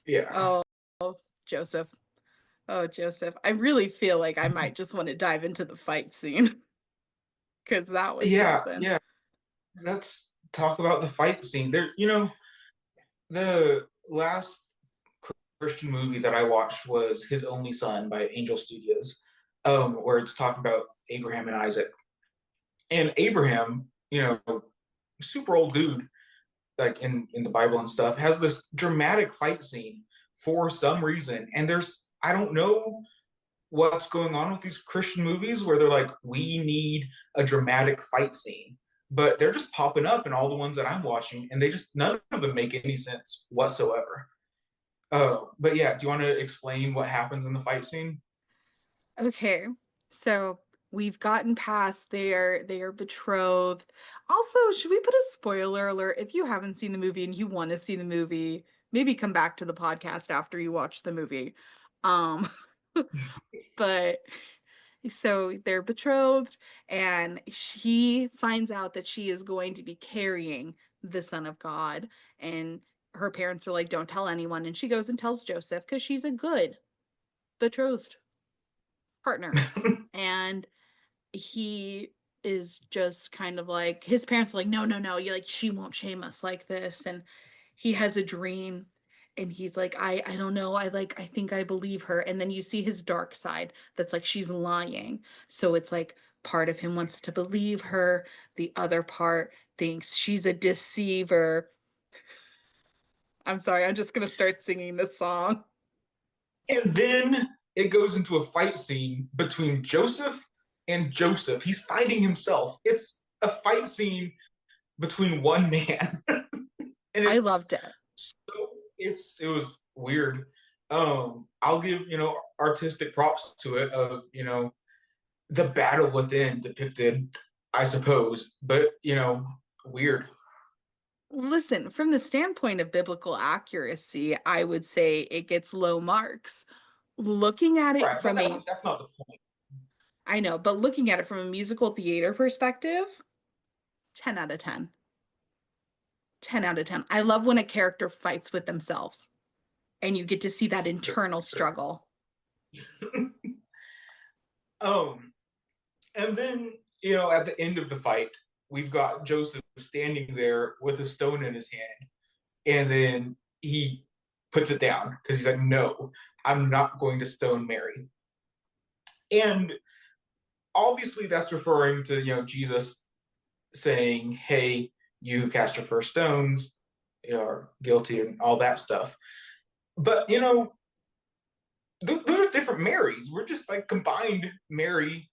Yeah. Oh, Joseph. Oh, Joseph. I really feel like I might just want to dive into the fight scene because that was Yeah, something. yeah. Let's talk about the fight scene. The last Christian movie that I watched was His Only Son by Angel Studios, where it's talking about Abraham and Isaac. And Abraham, super old dude, like in the Bible and stuff, has this dramatic fight scene for some reason. And I don't know what's going on with these Christian movies where they're like, we need a dramatic fight scene. But they're just popping up in all the ones that I'm watching, and none of them make any sense whatsoever. But yeah, do you want to explain what happens in the fight scene? Okay, so we've gotten past they are betrothed. Also, should we put a spoiler alert? If you haven't seen the movie and you want to see the movie, maybe come back to the podcast after you watch the movie. Um, but so they're betrothed, and she finds out that she is going to be carrying the Son of God, and her parents are like, "Don't tell anyone," and she goes and tells Joseph because she's a good betrothed partner. And he is just kind of like his parents are like, no, no, no, you like she won't shame us like this. And he has a dream and he's like, I don't know, I think I believe her. And then you see his dark side that's like she's lying. So it's like part of him wants to believe her, the other part thinks she's a deceiver. I'm sorry, I'm just gonna start singing this song. And then it goes into a fight scene between Joseph and Joseph. He's fighting himself. It's a fight scene between one man. And I loved it. it was weird. I'll give, artistic props to it of, the battle within depicted, I suppose, but, weird. Listen, from the standpoint of biblical accuracy, I would say it gets low marks. Looking at it Right, but from a, that's not the point. I know, but looking at it from a musical theater perspective, 10 out of 10. 10 out of 10. I love when a character fights with themselves and you get to see that internal struggle. Um, and then, at the end of the fight, we've got Joseph standing there with a stone in his hand, and then he puts it down because he's like, "No, I'm not going to stone Mary." And obviously, that's referring to Jesus saying, "Hey, you who cast your first stones are guilty," and all that stuff. But those are different Marys. We're just like combined Mary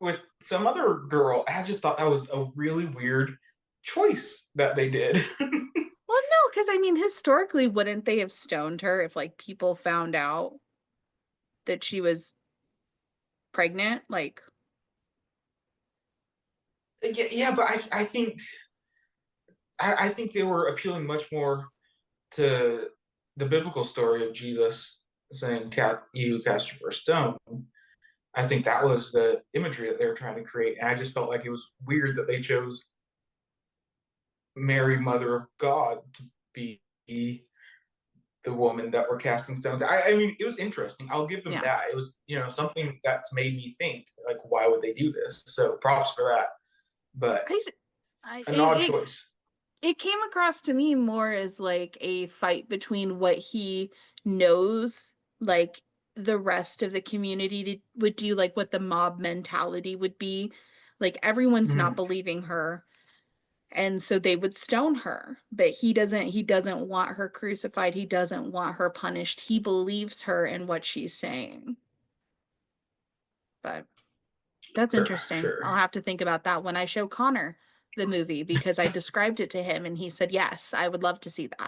with some other girl. I just thought that was a really weird choice that they did. Well, no, because I mean, historically, wouldn't they have stoned her if like people found out that she was pregnant? Like, Yeah, yeah, but I think they were appealing much more to the biblical story of Jesus saying, "Cat, you cast your first stone." I think that was the imagery that they were trying to create, and I just felt like it was weird that they chose Mary, Mother of God, to be the woman that were casting stones. I mean, it was interesting. I'll give them yeah. that. It was, something that's made me think, like, why would they do this? So props for that. But I, I, an odd it, choice. it came across to me more as like a fight between what he knows, like the rest of the community would do, like what the mob mentality would be. Like everyone's not Mhm. believing her, and so they would stone her. But he doesn't want her crucified. He doesn't want her punished. He believes her and what she's saying. But that's Sure, interesting. sure. I'll have to think about that when I show Connor the movie because I described it to him and he said, yes, I would love to see that.